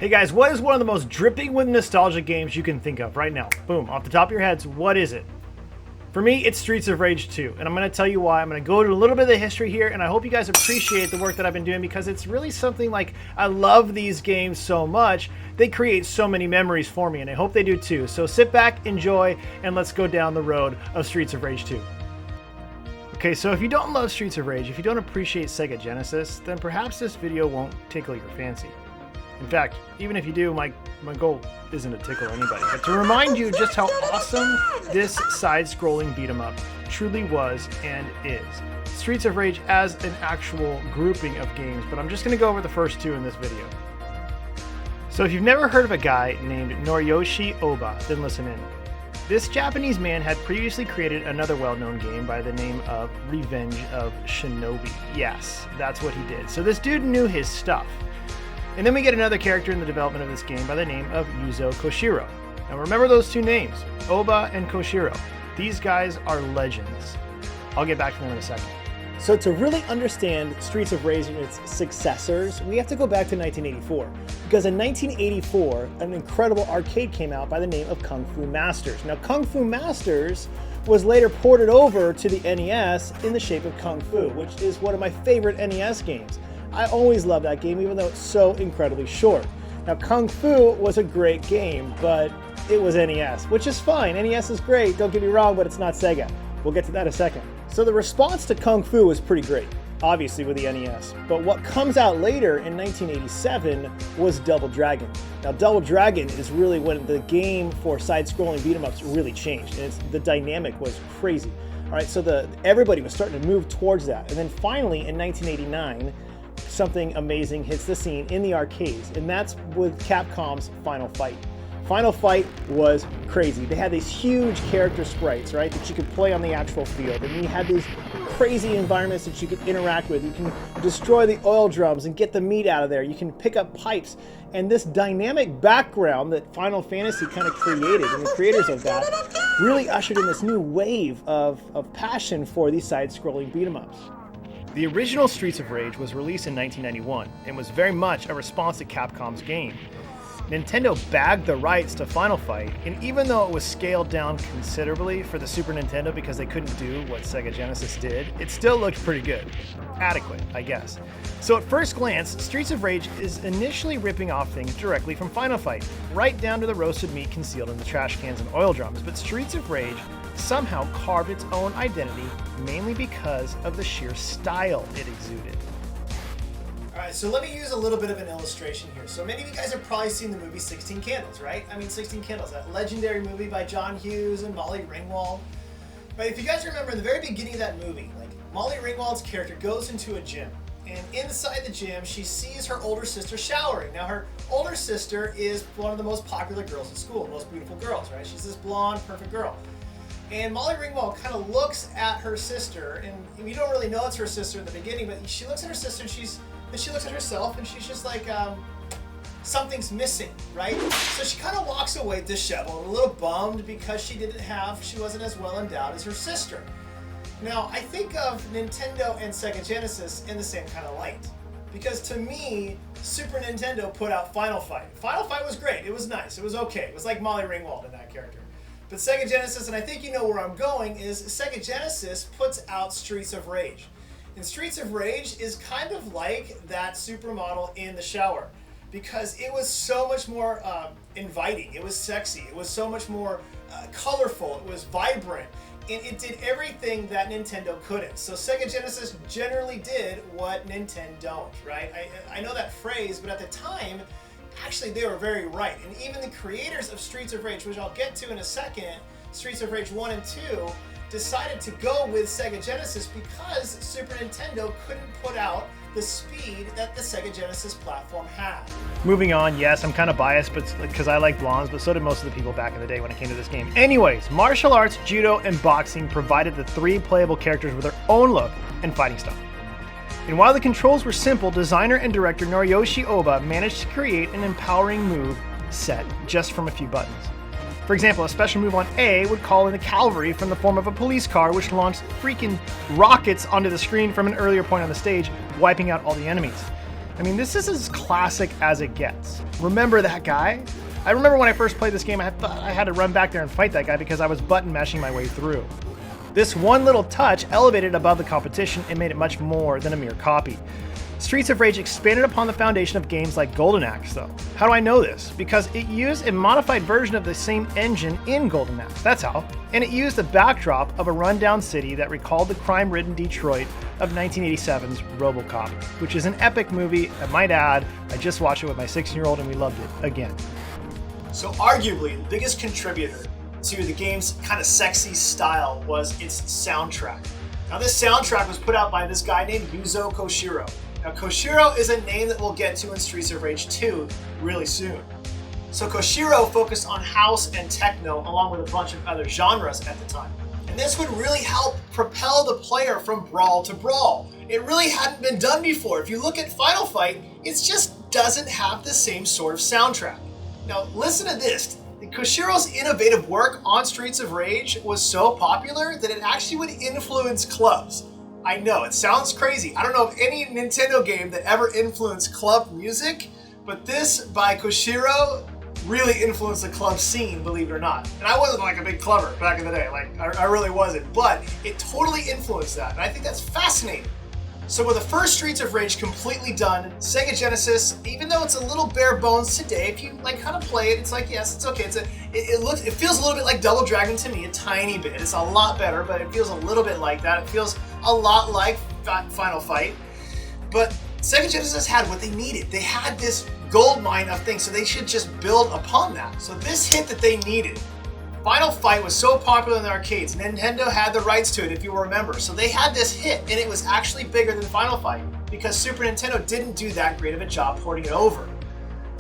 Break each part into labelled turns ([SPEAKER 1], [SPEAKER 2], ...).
[SPEAKER 1] Hey guys, what is one of the most dripping with nostalgia games you can think of right now? Boom, off the top of your heads, what is it? For me, it's Streets of Rage 2, and I'm going to tell you why. I'm going to go into a little bit of the history here, and I hope you guys appreciate the work that I've been doing because it's really something like I love these games so much. They create so many memories for me, and I hope they do too. So sit back, enjoy, and let's go down the road of Streets of Rage 2. Okay, so if you don't love Streets of Rage, if you don't appreciate Sega Genesis, then perhaps this video won't tickle your fancy. In fact, even if you do, my goal isn't to tickle anybody, but to remind you just how awesome this side-scrolling beat-em-up truly was and is. Streets of Rage as an actual grouping of games, but I'm just going to go over the first two in this video. So if you've never heard of a guy named Noroshi Oba, then listen in. This Japanese man had previously created another well-known game by the name of Revenge of Shinobi. Yes, that's what he did. So this dude knew his stuff. And then we get another character in the development of this game by the name of Yuzo Koshiro. Now remember those two names, Oba and Koshiro. These guys are legends. I'll get back to them in a second. So to really understand Streets of Rage and its successors, we have to go back to 1984. Because in 1984, an incredible arcade came out by the name of Kung Fu Masters. Now Kung Fu Masters was later ported over to the NES in the shape of Kung Fu, which is one of my favorite NES games. I always love that game, even though it's so incredibly short. Now, Kung Fu was a great game, but it was NES, which is fine. NES is great, don't get me wrong, but it's not Sega. We'll get to that in a second. So the response to Kung Fu was pretty great, obviously with the NES. But what comes out later in 1987 was Double Dragon. Now, Double Dragon is really when the game for side-scrolling beat-em-ups really changed, and the dynamic was crazy. All right, so everybody was starting to move towards that. And then finally, in 1989, something amazing hits the scene in the arcades, and that's with Capcom's Final Fight. Final Fight was crazy. They had these huge character sprites, right, that you could play on the actual field, and you had these crazy environments that you could interact with. You can destroy the oil drums and get the meat out of there. You can pick up pipes, and this dynamic background that Final Fantasy kind of created, and the creators of that, really ushered in this new wave of passion for these side-scrolling beat-em-ups. The original Streets of Rage was released in 1991 and was very much a response to Capcom's game. Nintendo bagged the rights to Final Fight, and even though it was scaled down considerably for the Super Nintendo because they couldn't do what Sega Genesis did, it still looked pretty good. Adequate, I guess. So at first glance, Streets of Rage is initially ripping off things directly from Final Fight, right down to the roasted meat concealed in the trash cans and oil drums, but Streets of Rage somehow carved its own identity, mainly because of the sheer style it exuded.
[SPEAKER 2] Alright, so let me use a little bit of an illustration here. So many of you guys have probably seen the movie 16 Candles, right? I mean 16 Candles, that legendary movie by John Hughes and Molly Ringwald. But if you guys remember in the very beginning of that movie, like Molly Ringwald's character goes into a gym, and inside the gym she sees her older sister showering. Now her older sister is one of the most popular girls at school, the most beautiful girls, right? She's this blonde, perfect girl. And Molly Ringwald kind of looks at her sister, and you don't really know it's her sister in the beginning, but she looks at her sister and she looks at herself and she's just like, something's missing, right? So she kind of walks away disheveled, a little bummed because she wasn't as well endowed as her sister. Now, I think of Nintendo and Sega Genesis in the same kind of light. Because to me, Super Nintendo put out Final Fight. Final Fight was great, it was nice, it was okay. It was like Molly Ringwald in that character. But Sega Genesis, and I think you know where I'm going, is Sega Genesis puts out Streets of Rage. And Streets of Rage is kind of like that supermodel in the shower because it was so much more inviting, it was sexy, it was so much more colorful, it was vibrant, and it did everything that Nintendo couldn't. So Sega Genesis generally did what Nintendo don't, right? I know that phrase, but at the time, actually, they were very right. And even the creators of Streets of Rage, which I'll get to in a second, Streets of Rage 1 and 2, decided to go with Sega Genesis because Super Nintendo couldn't put out the speed that the Sega Genesis platform had.
[SPEAKER 1] Moving on, yes, I'm kind of biased because I like blondes, but so did most of the people back in the day when it came to this game. Anyways, martial arts, judo, and boxing provided the three playable characters with their own look and fighting style. And while the controls were simple, designer and director Noroshi Oba managed to create an empowering move set just from a few buttons. For example, a special move on A would call in the cavalry from the form of a police car, which launched freaking rockets onto the screen from an earlier point on the stage, wiping out all the enemies. I mean, this is as classic as it gets. Remember that guy? I remember when I first played this game, I thought I had to run back there and fight that guy because I was button mashing my way through. This one little touch elevated above the competition and made it much more than a mere copy. Streets of Rage expanded upon the foundation of games like Golden Axe, though. How do I know this? Because it used a modified version of the same engine in Golden Axe, that's how. And it used the backdrop of a rundown city that recalled the crime-ridden Detroit of 1987's RoboCop, which is an epic movie, I might add. I just watched it with my 16-year-old and we loved it again.
[SPEAKER 2] So arguably, the biggest contributor to the game's kind of sexy style was its soundtrack. Now this soundtrack was put out by this guy named Yuzo Koshiro. Now Koshiro is a name that we'll get to in Streets of Rage 2 really soon. So Koshiro focused on house and techno along with a bunch of other genres at the time. And this would really help propel the player from brawl to brawl. It really hadn't been done before. If you look at Final Fight, it just doesn't have the same sort of soundtrack. Now listen to this. Koshiro's innovative work on Streets of Rage was so popular that it actually would influence clubs. I know, it sounds crazy. I don't know of any Nintendo game that ever influenced club music, but this by Koshiro really influenced the club scene, believe it or not. And I wasn't like a big clubber back in the day, like I really wasn't, but it totally influenced that, and I think that's fascinating. So with the first Streets of Rage completely done, Sega Genesis, even though it's a little bare bones today, if you like kind of play it, it's like, yes, it's okay. It feels a little bit like Double Dragon to me, a tiny bit. It's a lot better, but it feels a little bit like that. It feels a lot like Final Fight. But Sega Genesis had what they needed. They had this gold mine of things, so they should just build upon that. So this hit that they needed. Final Fight was so popular in the arcades. Nintendo had the rights to it, if you remember. So they had this hit, and it was actually bigger than Final Fight because Super Nintendo didn't do that great of a job porting it over.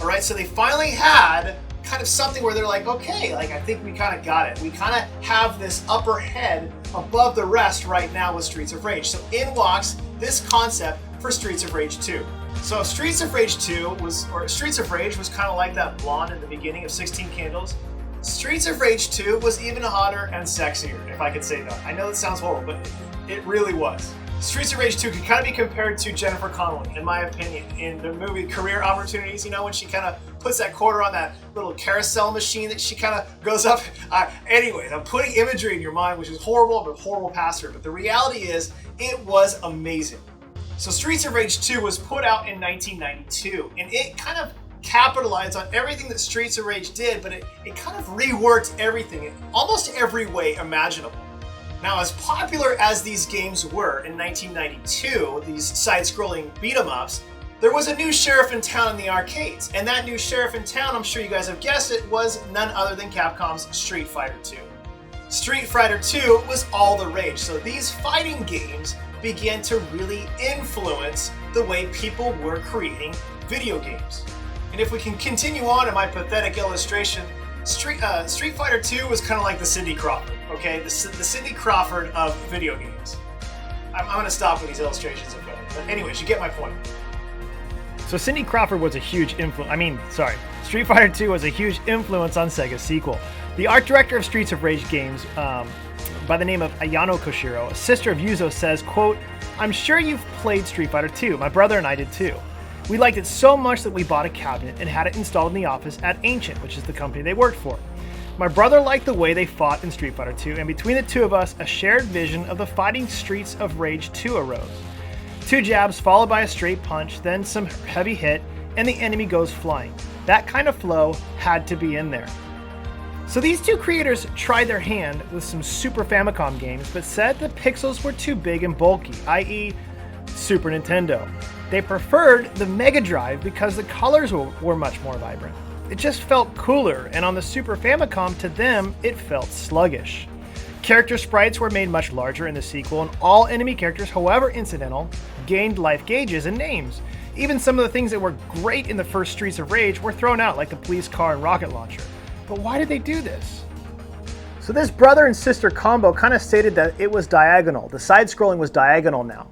[SPEAKER 2] All right, so they finally had kind of something where they're like, okay, like I think we kind of got it. We kind of have this upper head above the rest right now with Streets of Rage. So in walks this concept for Streets of Rage 2. So Streets of Rage 2 was kind of like that blonde in the beginning of 16 Candles. Streets of Rage 2 was even hotter and sexier, if I could say that. I know that sounds horrible, but it really was. Streets of Rage 2 could kind of be compared to Jennifer Connelly, in my opinion, in the movie Career Opportunities, you know, when she kind of puts that quarter on that little carousel machine that she kind of goes up. Anyways, I'm putting imagery in your mind, which is horrible, but horrible past her. But the reality is, it was amazing. So Streets of Rage 2 was put out in 1992, and it kind of capitalized on everything that Streets of Rage did, but it kind of reworked everything in almost every way imaginable. Now, as popular as these games were in 1992, these side-scrolling beat-em-ups, there was a new sheriff in town in the arcades, and that new sheriff in town, I'm sure you guys have guessed it, was none other than Capcom's Street Fighter 2. Street Fighter 2 was all the rage, so these fighting games began to really influence the way people were creating video games. And if we can continue on in my pathetic illustration, Street Fighter 2 was kind of like the Cindy Crawford, okay? The Cindy Crawford of video games. I'm going to stop with these illustrations of better. But anyways, you get my point.
[SPEAKER 1] So Cindy Crawford was a huge Street Fighter 2 was a huge influence on Sega's sequel. The art director of Streets of Rage games, by the name of Ayano Koshiro, a sister of Yuzo, says, quote, "I'm sure you've played Street Fighter 2. My brother and I did too. We liked it so much that we bought a cabinet and had it installed in the office at Ancient, which is the company they worked for. My brother liked the way they fought in Street Fighter 2, and between the two of us, a shared vision of the fighting Streets of Rage 2 arose. 2 jabs followed by a straight punch, then some heavy hit, and the enemy goes flying. That kind of flow had to be in there." So these two creators tried their hand with some Super Famicom games, but said the pixels were too big and bulky, i.e. Super Nintendo. They preferred the Mega Drive because the colors were much more vibrant. It just felt cooler, and on the Super Famicom, to them, it felt sluggish. Character sprites were made much larger in the sequel, and all enemy characters, however incidental, gained life gauges and names. Even some of the things that were great in the first Streets of Rage were thrown out, like the police car and rocket launcher. But why did they do this? So this brother and sister combo kind of stated that it was diagonal. The side-scrolling was diagonal now.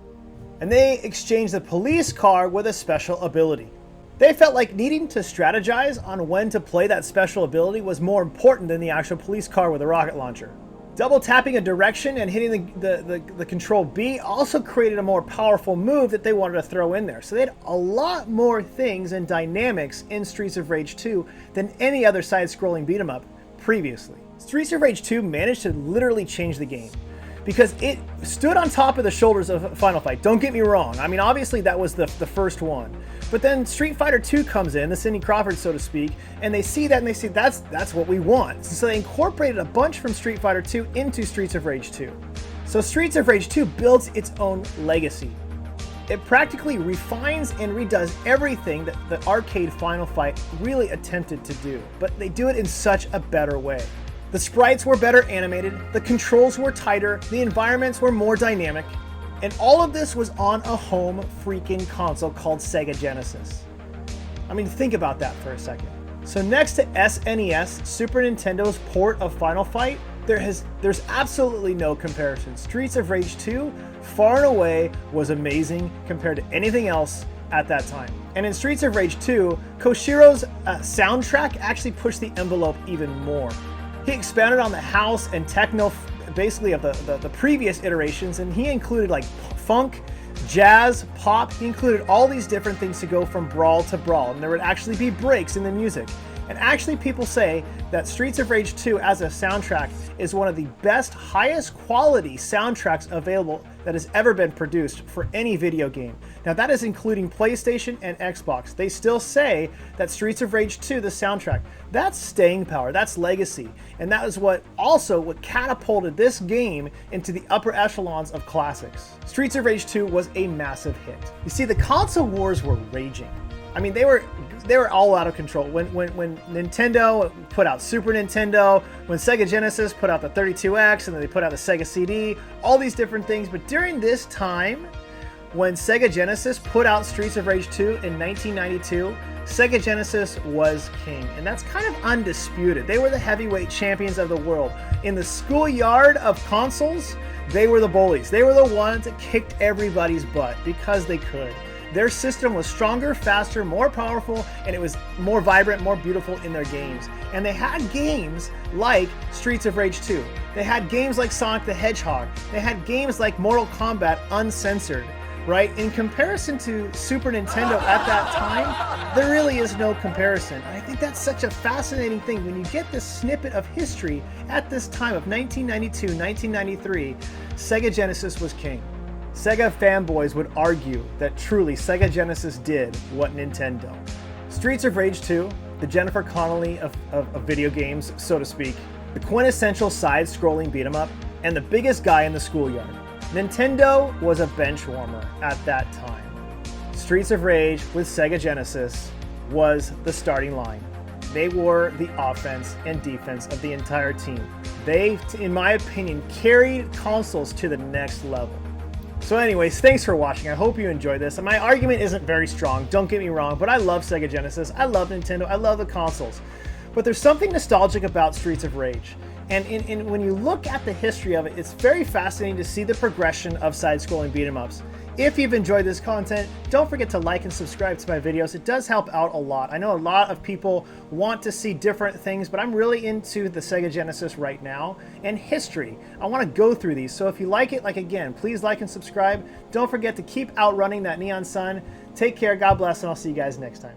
[SPEAKER 1] And they exchanged the police car with a special ability. They felt like needing to strategize on when to play that special ability was more important than the actual police car with a rocket launcher. Double tapping a direction and hitting the control B also created a more powerful move that they wanted to throw in there. So they had a lot more things and dynamics in Streets of Rage 2 than any other side-scrolling beat 'em up previously. Streets of Rage 2 managed to literally change the game because it stood on top of the shoulders of Final Fight. Don't get me wrong. I mean, obviously that was the first one. But then Street Fighter 2 comes in, the Cindy Crawford, so to speak, and they see that and they say, that's what we want. So they incorporated a bunch from Street Fighter 2 into Streets of Rage 2. So Streets of Rage 2 builds its own legacy. It practically refines and redoes everything that the arcade Final Fight really attempted to do, but they do it in such a better way. The sprites were better animated, the controls were tighter, the environments were more dynamic, and all of this was on a home freaking console called Sega Genesis. I mean, think about that for a second. So next to SNES, Super Nintendo's port of Final Fight, there's absolutely no comparison. Streets of Rage 2, far and away, was amazing compared to anything else at that time. And in Streets of Rage 2, Koshiro's soundtrack actually pushed the envelope even more. He expanded on the house and techno basically of the previous iterations, and he included like funk, jazz, pop. He included all these different things to go from brawl to brawl, and there would actually be breaks in the music. And actually people say that Streets of Rage 2 as a soundtrack is one of the best, highest quality soundtracks available that has ever been produced for any video game. Now that is including PlayStation and Xbox. They still say that Streets of Rage 2, the soundtrack, that's staying power, that's legacy. And that is what catapulted this game into the upper echelons of classics. Streets of Rage 2 was a massive hit. You see, the console wars were raging. I mean, they were all out of control. When Nintendo put out Super Nintendo, when Sega Genesis put out the 32X, and then they put out the Sega CD, all these different things. But during this time, when Sega Genesis put out Streets of Rage 2 in 1992, Sega Genesis was king, and that's kind of undisputed. They were the heavyweight champions of the world. In the schoolyard of consoles, they were the bullies. They were the ones that kicked everybody's butt because they could. Their system was stronger, faster, more powerful, and it was more vibrant, more beautiful in their games. And they had games like Streets of Rage 2. They had games like Sonic the Hedgehog. They had games like Mortal Kombat Uncensored, right? In comparison to Super Nintendo at that time, there really is no comparison. And I think that's such a fascinating thing. When you get this snippet of history at this time of 1992, 1993, Sega Genesis was king. Sega fanboys would argue that truly Sega Genesis did what Nintendo. Streets of Rage 2, the Jennifer Connelly of video games, so to speak, the quintessential side-scrolling beat-em-up, and the biggest guy in the schoolyard. Nintendo was a bench warmer at that time. Streets of Rage with Sega Genesis was the starting line. They were the offense and defense of the entire team. They, in my opinion, carried consoles to the next level. So anyways, thanks for watching. I hope you enjoyed this. And my argument isn't very strong, don't get me wrong, but I love Sega Genesis, I love Nintendo, I love the consoles. But there's something nostalgic about Streets of Rage. And when you look at the history of it, it's very fascinating to see the progression of side-scrolling beat-em-ups. If you've enjoyed this content, don't forget to like and subscribe to my videos. It does help out a lot. I know a lot of people want to see different things, but I'm really into the Sega Genesis right now and history. I want to go through these. So if you like it, again, please like and subscribe. Don't forget to keep outrunning that neon sun. Take care, God bless, and I'll see you guys next time.